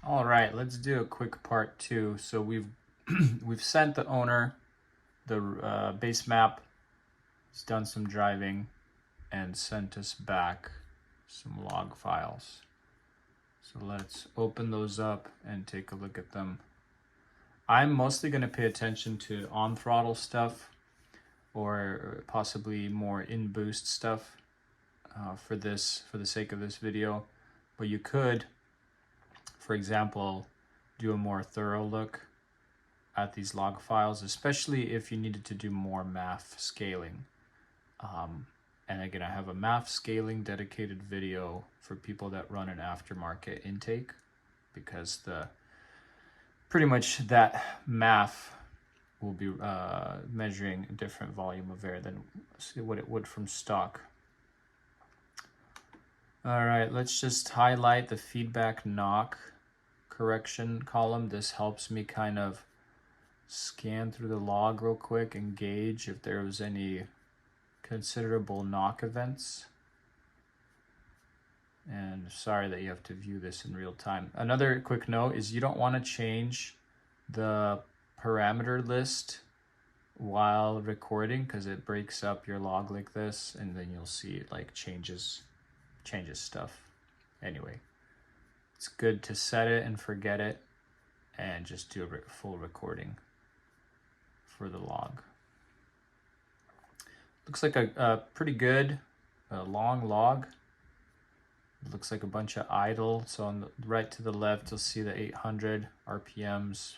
All right, let's do a quick part 2. So we've we've sent the owner the base map. He's done some driving and sent us back some log files. So let's open those up and take a look at them. I'm mostly going to pay attention to on throttle stuff or possibly more in boost stuff for the sake of this video. But you could, for example, do a more thorough look at these log files, especially if you needed to do more math scaling. And again, I have a math scaling dedicated video for people that run an aftermarket intake, because pretty much that math will be measuring a different volume of air than what it would from stock. All right, let's just highlight the feedback knock correction column. This helps me kind of scan through the log real quick and gauge if there was any considerable knock events. And sorry that you have to view this in real time. Another quick note is you don't want to change the parameter list while recording, because it breaks up your log like this, and then you'll see it like changes stuff. Anyway, it's good to set it and forget it and just do a full recording for the log. Looks like a pretty good long log. It looks like a bunch of idle. So on the right to the left, you'll see the 800 RPMs.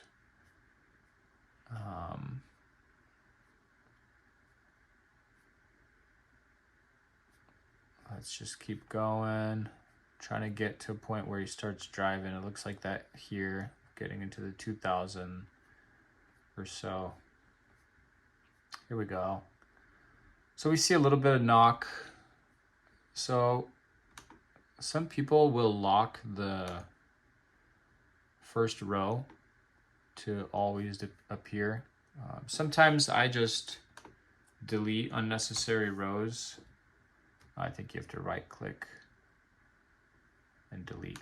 Let's just keep going. Trying to get to a point where he starts driving. It looks like that here, getting into the 2000 or so. Here we go. So we see a little bit of knock. So some people will lock the first row to always appear. Sometimes I just delete unnecessary rows. I think you have to right click and delete.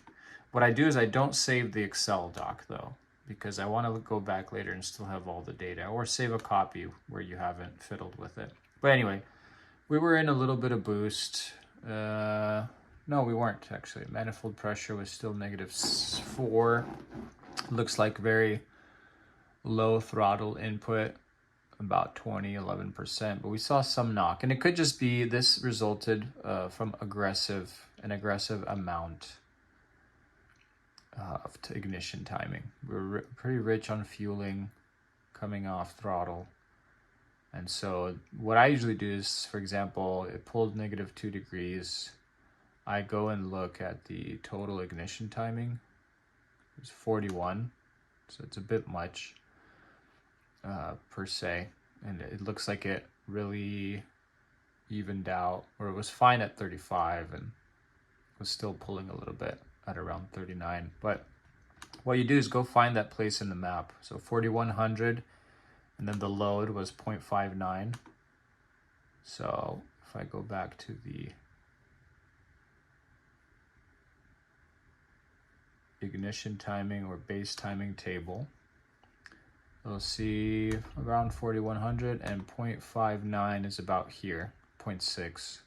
What I do is I don't save the Excel doc though, because I want to go back later and still have all the data, or save a copy where you haven't fiddled with it. But anyway, we were in a little bit of boost. No, we weren't actually. Manifold pressure was still -4. Looks like very low throttle input, about 11%, but we saw some knock, and it could just be this resulted from an aggressive amount of ignition timing. We're pretty rich on fueling coming off throttle. And so what I usually do is, for example, it pulled -2 degrees. I go and look at the total ignition timing. It's 41, so it's a bit much per se. And it looks like it really evened out, or it was fine at 35 and was still pulling a little bit at around 39. But what you do is go find that place in the map. So 4100. And then the load was 0.59. So if I go back to the ignition timing or base timing table, you'll see around 4100, and 0.59 is about here, 0.6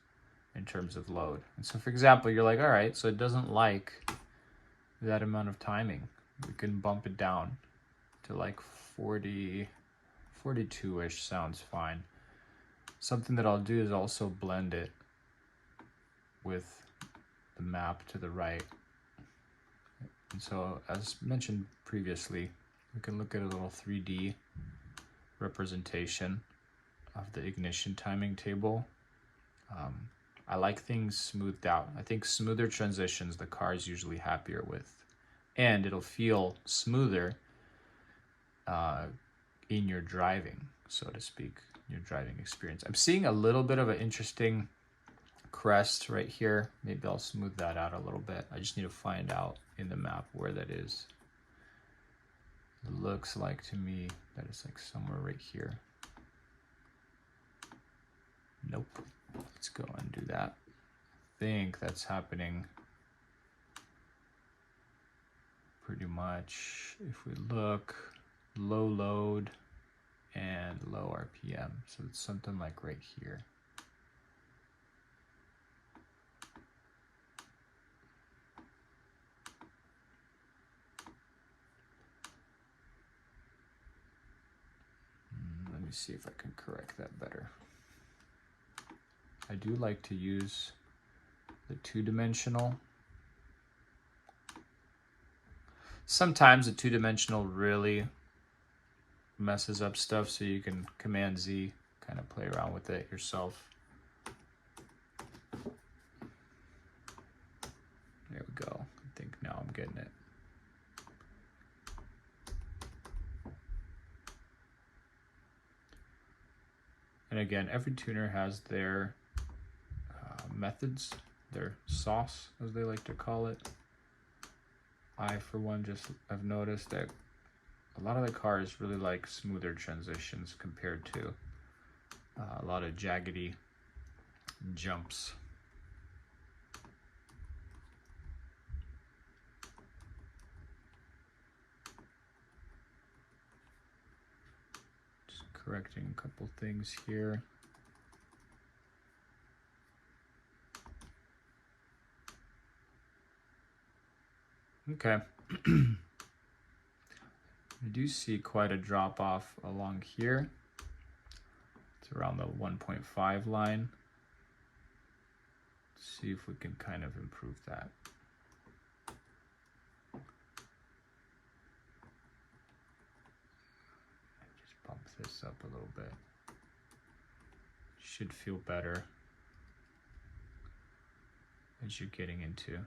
in terms of load. And so for example, you're like, all right, so it doesn't like that amount of timing. We can bump it down to like 42-ish sounds fine. Something that I'll do is also blend it with the map to the right. And so as mentioned previously, we can look at a little 3D representation of the ignition timing table. I like things smoothed out. I think smoother transitions the car is usually happier with, and it'll feel smoother in your driving, so to speak, your driving experience. I'm seeing a little bit of an interesting crest right here. Maybe I'll smooth that out a little bit. I just need to find out in the map where that is. It looks like to me that it's like somewhere right here. Nope. Let's go and do that. I think that's happening pretty much, if we look, low load and low RPM. So it's something like right here. Let me see if I can correct that better. I do like to use the two-dimensional. Sometimes the two-dimensional really messes up stuff, so you can Command Z, kind of play around with it yourself. There we go. I think now I'm getting it. And again, every tuner has their methods, their sauce, as they like to call it. I, for one, I've noticed that a lot of the cars really like smoother transitions compared to a lot of jaggedy jumps. Just correcting a couple things here. Okay. We do see quite a drop off along here. It's around the 1.5 line. Let's see if we can kind of improve that. Just bump this up a little bit. Should feel better as you're getting into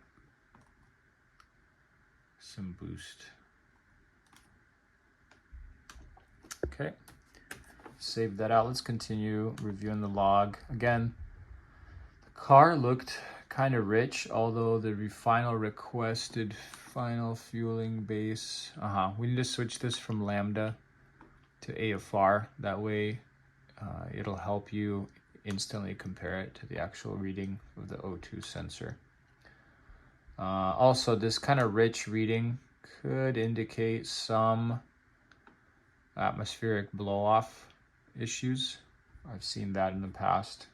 some boost. Okay, save that out. Let's continue reviewing the log. Again, the car looked kind of rich, although the final requested final fueling base. We need to switch this from lambda to AFR. That way it'll help you instantly compare it to the actual reading of the O2 sensor. Also, this kind of rich reading could indicate some atmospheric blow-off issues. I've seen that in the past.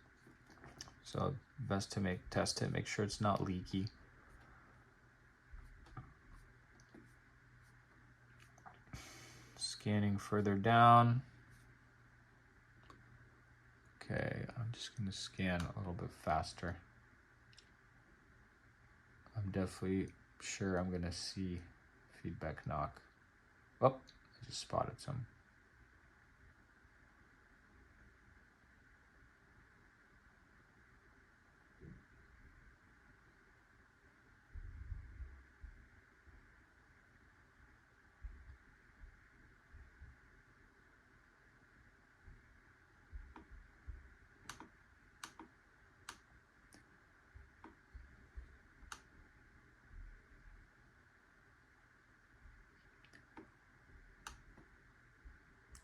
So best to test it, make sure it's not leaky. Scanning further down. Okay, I'm just going to scan a little bit faster. I'm definitely sure I'm going to see feedback knock. Oh, I just spotted some.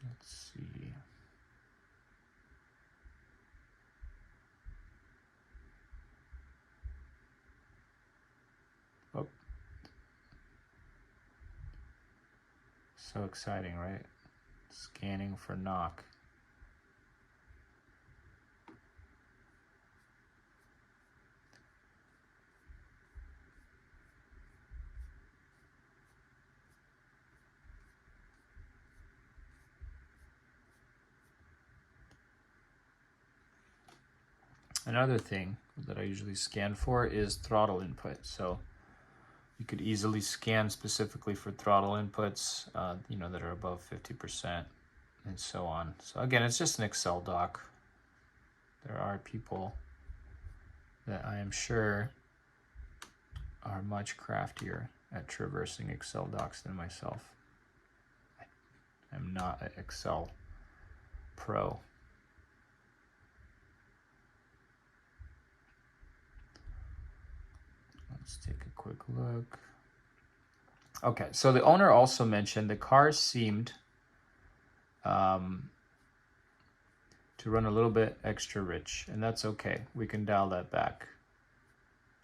Let's see. Oh. So exciting, right? Scanning for knock. Another thing that I usually scan for is throttle input. So you could easily scan specifically for throttle inputs, that are above 50% and so on. So again, it's just an Excel doc. There are people that I am sure are much craftier at traversing Excel docs than myself. I'm not an Excel pro. Let's take a quick look. Okay, so the owner also mentioned the car seemed to run a little bit extra rich, and that's okay. We can dial that back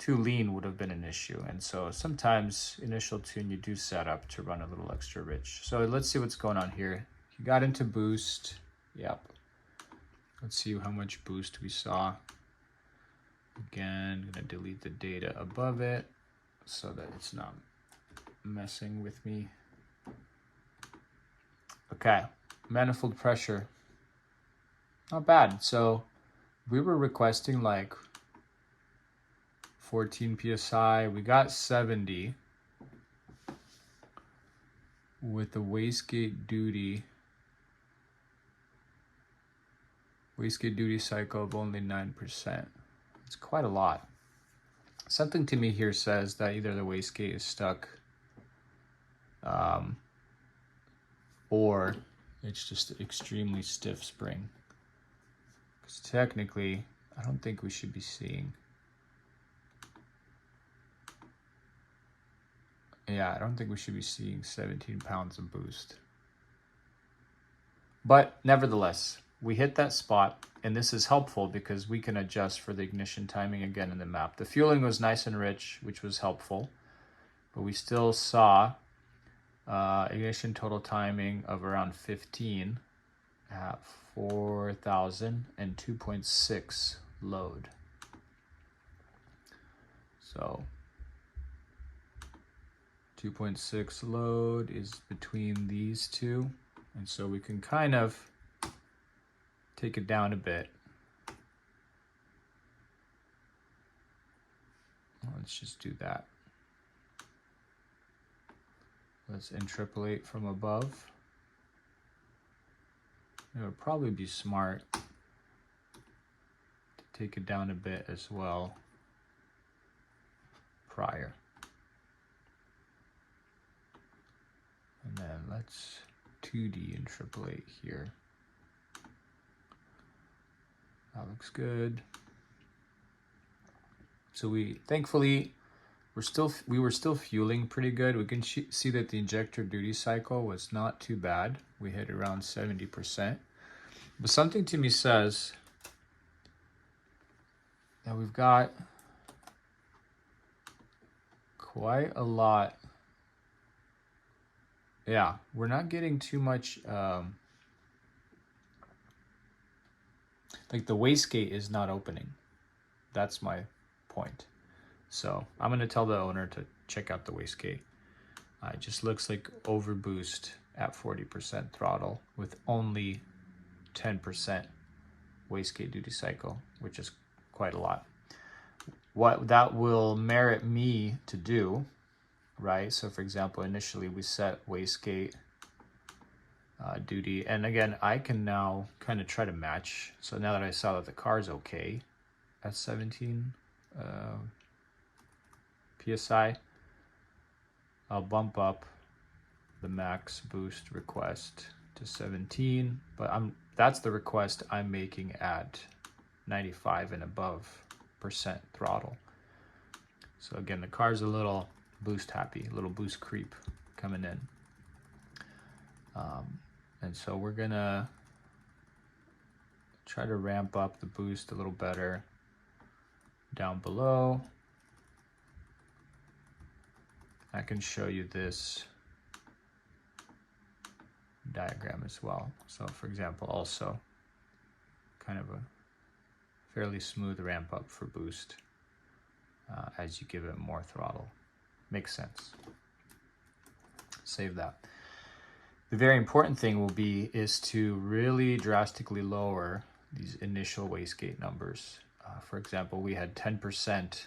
too lean would have been an issue. And so sometimes initial tune you do set up to run a little extra rich. So let's see what's going on here. You got into boost. Yep. Let's see how much boost we saw. Again, I'm gonna delete the data above it so that it's not messing with me. Okay, manifold pressure. Not bad. So we were requesting like 14 PSI. We got 70 with the wastegate duty. Wastegate duty cycle of only 9%. It's quite a lot. Something to me here says that either the wastegate is stuck or it's just extremely stiff spring. Because technically, I don't think we should be seeing. Yeah, I don't think we should be seeing 17 pounds of boost. But nevertheless, we hit that spot, and this is helpful because we can adjust for the ignition timing again in the map. The fueling was nice and rich, which was helpful, but we still saw ignition total timing of around 15 at 4,000 and 2.6 load. So 2.6 load is between these two, and so we can kind of take it down a bit. Let's just do that. Let's interpolate from above. It would probably be smart to take it down a bit as well prior. And then let's 2D interpolate here. That looks good. So thankfully we were still fueling pretty good. We can see that the injector duty cycle was not too bad. We hit around 70%. But something to me says that we've got quite a lot. Yeah, we're not getting too much, like the wastegate is not opening. That's my point. So I'm going to tell the owner to check out the wastegate. It just looks like overboost at 40% throttle with only 10% wastegate duty cycle, which is quite a lot. What that will merit me to do, right? So for example, initially we set wastegate duty, and again, I can now kind of try to match. So now that I saw that the car is okay at 17 PSI, I'll bump up the max boost request to 17, but that's the request I'm making at 95 and above % throttle. So again, the car's a little boost happy, a little boost creep coming in. And so we're gonna try to ramp up the boost a little better down below. I can show you this diagram as well. So for example, also kind of a fairly smooth ramp up for boost as you give it more throttle. Makes sense. Save that. The very important thing is to really drastically lower these initial wastegate numbers. For example, we had 10%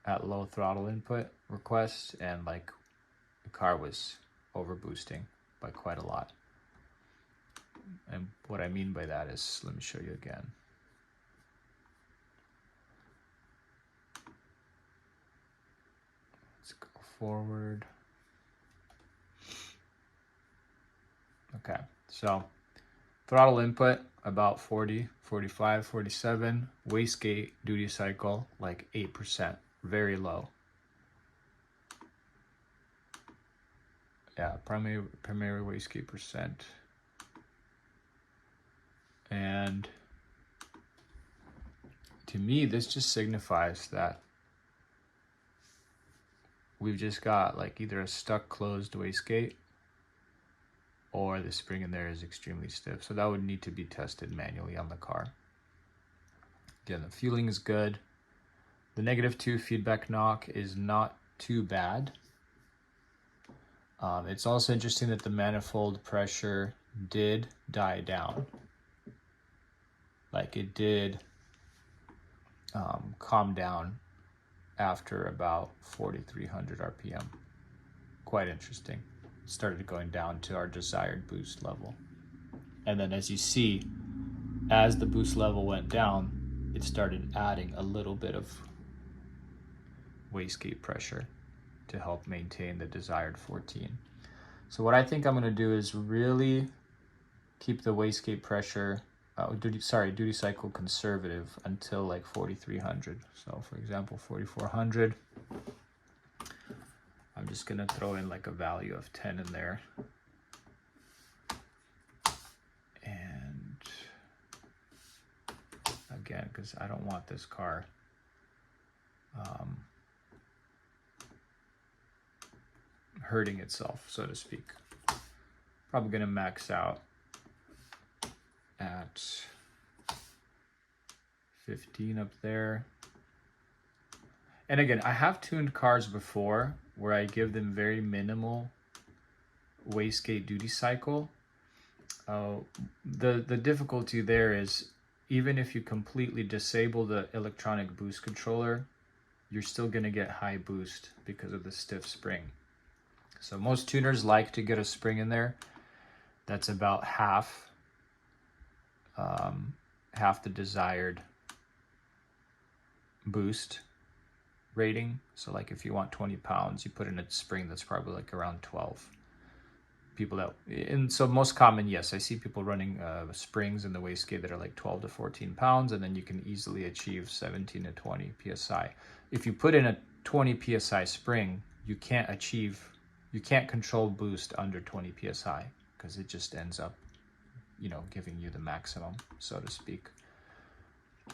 at low throttle input request, and like the car was over boosting by quite a lot. And what I mean by that is, let me show you again. Let's go forward. Okay, so throttle input about 40, 45, 47. Wastegate duty cycle like 8%, very low. Yeah, primary wastegate percent. And to me, this just signifies that we've just got like either a stuck closed wastegate or the spring in there is extremely stiff. So that would need to be tested manually on the car. Again, the fueling is good. The -2 feedback knock is not too bad. It's also interesting that the manifold pressure did die down. Like it did calm down after about 4,300 RPM. Quite interesting. It started going down to our desired boost level. And then as you see, as the boost level went down, it started adding a little bit of wastegate pressure to help maintain the desired 14. So what I think I'm going to do is really keep the wastegate pressure, duty cycle conservative until like 4,300. So for example, 4,400. I'm just going to throw in like a value of 10 in there. And again, because I don't want this car hurting itself, so to speak. Probably going to max out at 15 up there. And again, I have tuned cars before where I give them very minimal wastegate duty cycle. The difficulty there is even if you completely disable the electronic boost controller, you're still going to get high boost because of the stiff spring. So most tuners like to get a spring in there that's about half the desired boost rating. So like if you want 20 pounds, you put in a spring that's probably like around 12. And so most common, yes, I see people running springs in the wastegate that are like 12 to 14 pounds, and then you can easily achieve 17 to 20 PSI. If you put in a 20 PSI spring, you can't control boost under 20 PSI because it just ends up, giving you the maximum, so to speak.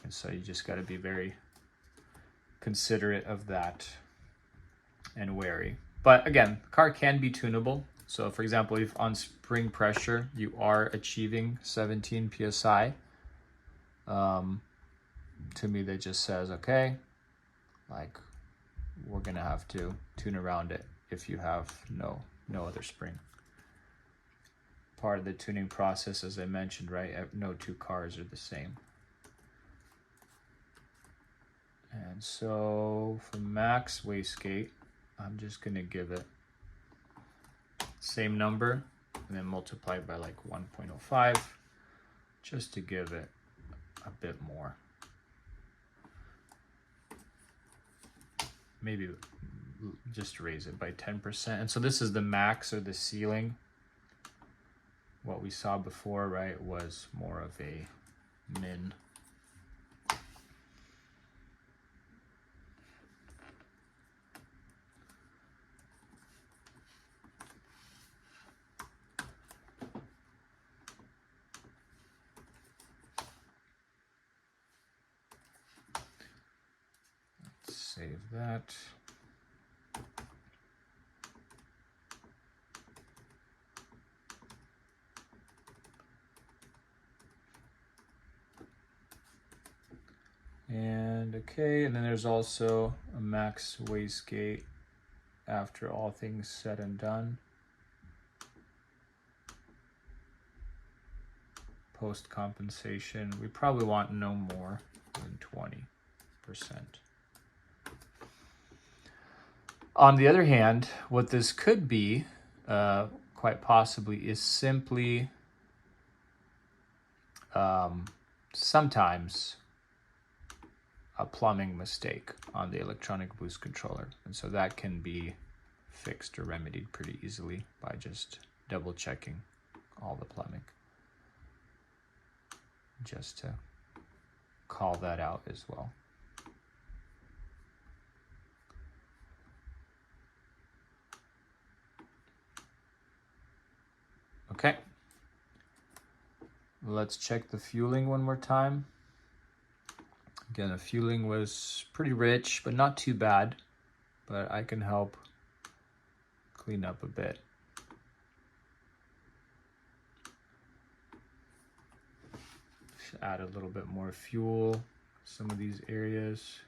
And so you just got to be very considerate of that and wary. But again, the car can be tunable. So for example, if on spring pressure, you are achieving 17 PSI, to me, that just says, okay, like we're going to have to tune around it if you have no other spring. Part of the tuning process, as I mentioned, right? No two cars are the same. And so for max wastegate, I'm just going to give it same number and then multiply by like 1.05 just to give it a bit more. Maybe just raise it by 10%. And so this is the max or the ceiling. What we saw before, right, was more of a min. Save that. And okay, and then there's also a max wastegate after all things said and done. Post compensation, we probably want no more than 20%. On the other hand, what this could be, quite possibly, is simply sometimes a plumbing mistake on the electronic boost controller. And so that can be fixed or remedied pretty easily by just double checking all the plumbing. Just to call that out as well. Okay, let's check the fueling one more time. Again, the fueling was pretty rich, but not too bad. But I can help clean up a bit. Just add a little bit more fuel, some of these areas.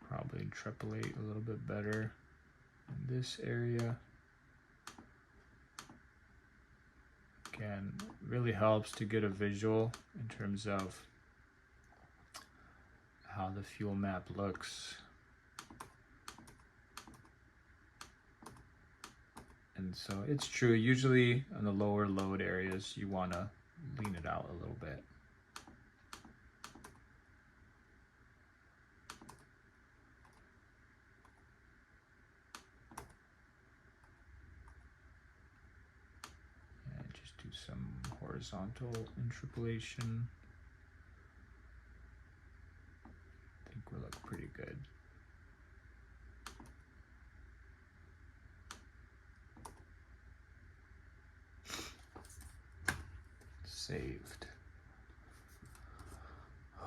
Probably interpolate a little bit better in this area. Again, really helps to get a visual in terms of how the fuel map looks. And so it's true, usually on the lower load areas, you want to lean it out a little bit. Some horizontal interpolation. I think we look pretty good. Saved.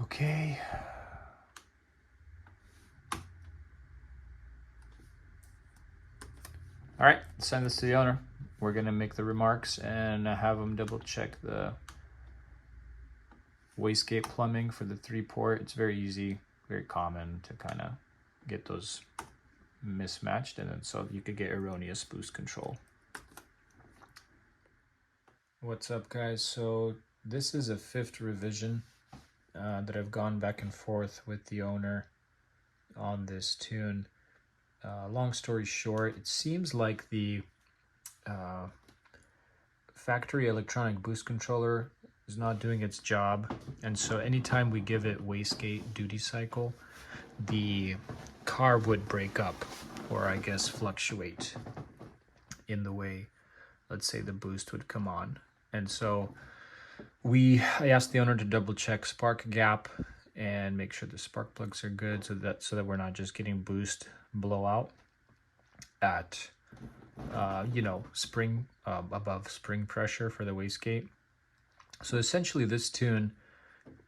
Okay. All right, send this to the owner. We're gonna make the remarks and have them double check the wastegate plumbing for the 3-port. It's very easy, very common to kind of get those mismatched, and then so you could get erroneous boost control. What's up, guys? So this is a 5th revision that I've gone back and forth with the owner on this tune. Long story short, it seems like the factory electronic boost controller is not doing its job, and so anytime we give it wastegate duty cycle, the car would break up, or I guess fluctuate in the way, let's say, the boost would come on. And so I asked the owner to double check spark gap and make sure the spark plugs are good, so that we're not just getting boost blowout at you know, spring above spring pressure for the wastegate. So essentially this tune,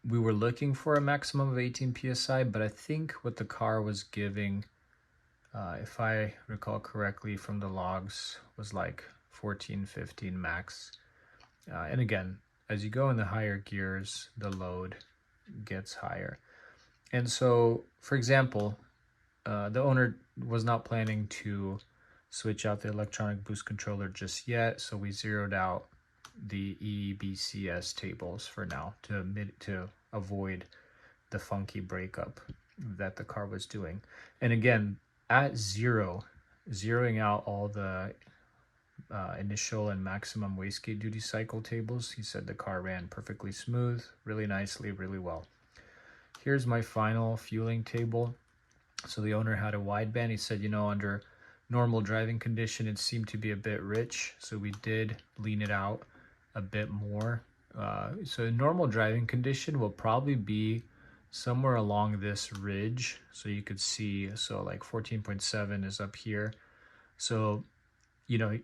we were looking for a maximum of 18 psi, but I think what the car was giving, if I recall correctly from the logs, was like 14, 15 max. And again, as you go in the higher gears, the load gets higher. And so, for example, the owner was not planning to switch out the electronic boost controller just yet, so we zeroed out the EBCS tables for now to avoid the funky breakup that the car was doing. And again, at zeroing out all the initial and maximum wastegate duty cycle tables, he said the car ran perfectly smooth, really nicely, really well. Here's my final fueling table. So the owner had a wideband. He said, you know, under normal driving condition, it seemed to be a bit rich, so we did lean it out a bit more. So in normal driving condition will probably be somewhere along this ridge. So you could see, so like 14.7 is up here. So, you know,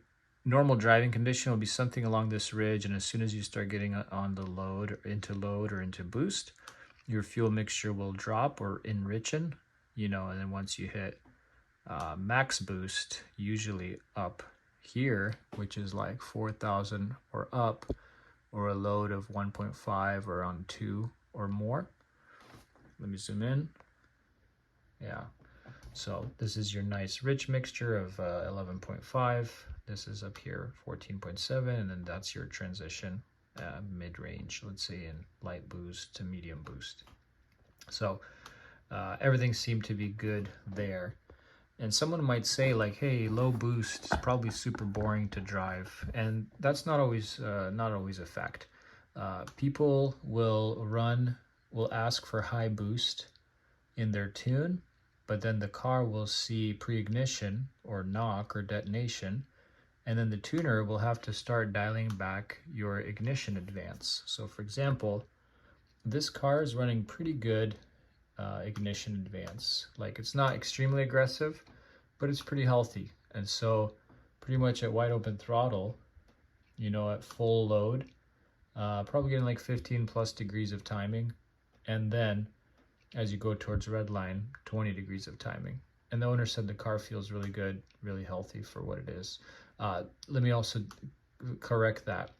normal driving condition will be something along this ridge, and as soon as you start getting on the load or into boost, your fuel mixture will drop or enrichen, you know, and then once you hit max boost, usually up here, which is like 4,000 or up, or a load of 1.5 or on 2 or more. Let me zoom in. Yeah, so this is your nice rich mixture of 11.5. This is up here 14.7, and then that's your transition mid-range, let's say in light boost to medium boost. So everything seemed to be good there. And someone might say like, hey, low boost is probably super boring to drive, and that's not always a fact. People will ask for high boost in their tune, but then the car will see pre-ignition or knock or detonation, and then the tuner will have to start dialing back your ignition advance. So for example, this car is running pretty good ignition advance. Like, it's not extremely aggressive, but it's pretty healthy. And so pretty much at wide open throttle, you know, at full load, probably getting like 15 plus degrees of timing. And then as you go towards red line, 20 degrees of timing. And the owner said the car feels really good, really healthy for what it is. Let me also correct that.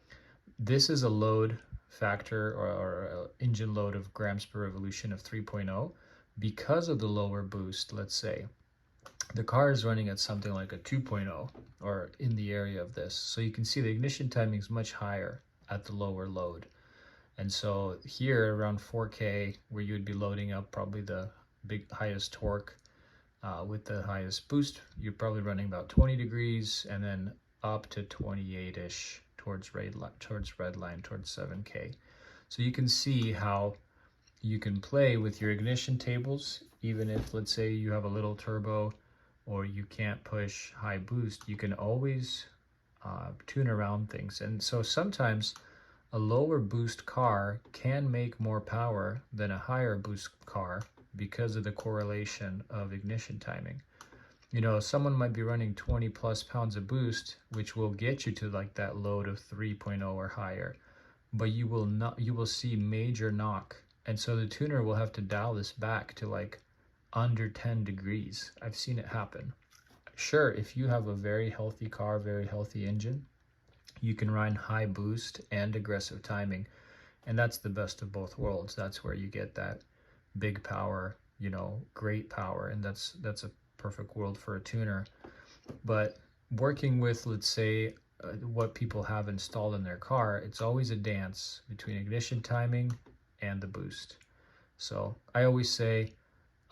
This is a load factor or engine load of grams per revolution of 3.0. Because of the lower boost, let's say, the car is running at something like a 2.0 or in the area of this. So you can see the ignition timing is much higher at the lower load. And so here around 4K, where you would be loading up probably the highest torque with the highest boost, you're probably running about 20 degrees and then up to 28-ish towards red line, towards 7K. So you can see how you can play with your ignition tables, even if, let's say, you have a little turbo or you can't push high boost, you can always tune around things. And so sometimes a lower boost car can make more power than a higher boost car because of the correlation of ignition timing. You know, someone might be running 20 plus pounds of boost, which will get you to like that load of 3.0 or higher, but you will see major knock. And so the tuner will have to dial this back to like under 10 degrees. I've seen it happen. Sure, if you have a very healthy car, very healthy engine, you can run high boost and aggressive timing, and that's the best of both worlds. That's where you get that big power, you know, great power, and that's a perfect world for a tuner. But working with, let's say, what people have installed in their car, it's always a dance between ignition timing and the boost. So I always say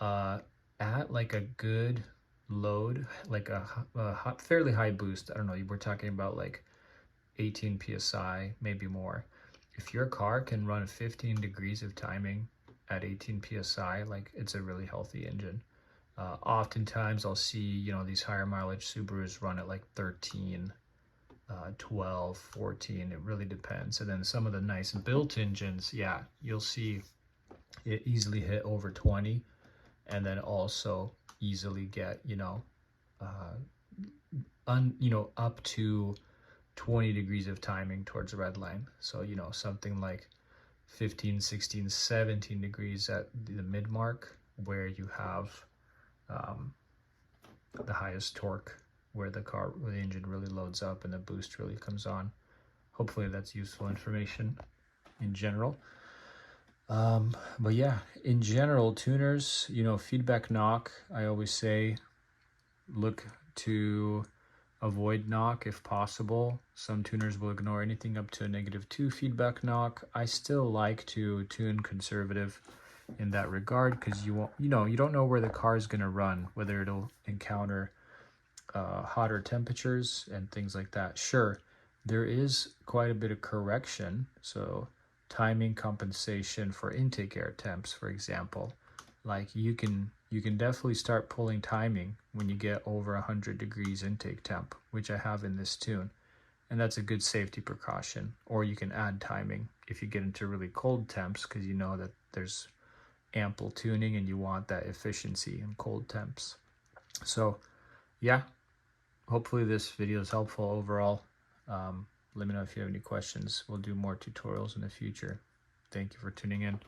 at like a good load, like a fairly high boost, I don't know, we're talking about like 18 psi, maybe more. If your car can run 15 degrees of timing at 18 psi, like, it's a really healthy engine. Oftentimes I'll see, you know, these higher mileage Subarus run at like 13, 12, 14, it really depends. And then some of the nice built engines, yeah, you'll see it easily hit over 20, and then also easily get, you know, up to 20 degrees of timing towards the red line. So, you know, something like 15, 16, 17 degrees at the mid mark, where you have the highest torque, where the engine really loads up and the boost really comes on. Hopefully that's useful information in general. But yeah, in general, tuners, you know, feedback knock, I always say look to avoid knock if possible. Some tuners will ignore anything up to a -2 feedback knock. I still like to tune conservative in that regard, because you don't know where the car is going to run, whether it'll encounter hotter temperatures and things like that. Sure, there is quite a bit of correction, so timing compensation for intake air temps, for example. Like, you can definitely start pulling timing when you get over 100 degrees intake temp, which I have in this tune, and that's a good safety precaution. Or you can add timing if you get into really cold temps, because you know that there's ample tuning and you want that efficiency in cold temps. So yeah, hopefully this video is helpful overall. Let me know if you have any questions. We'll do more tutorials in the future. Thank you for tuning in.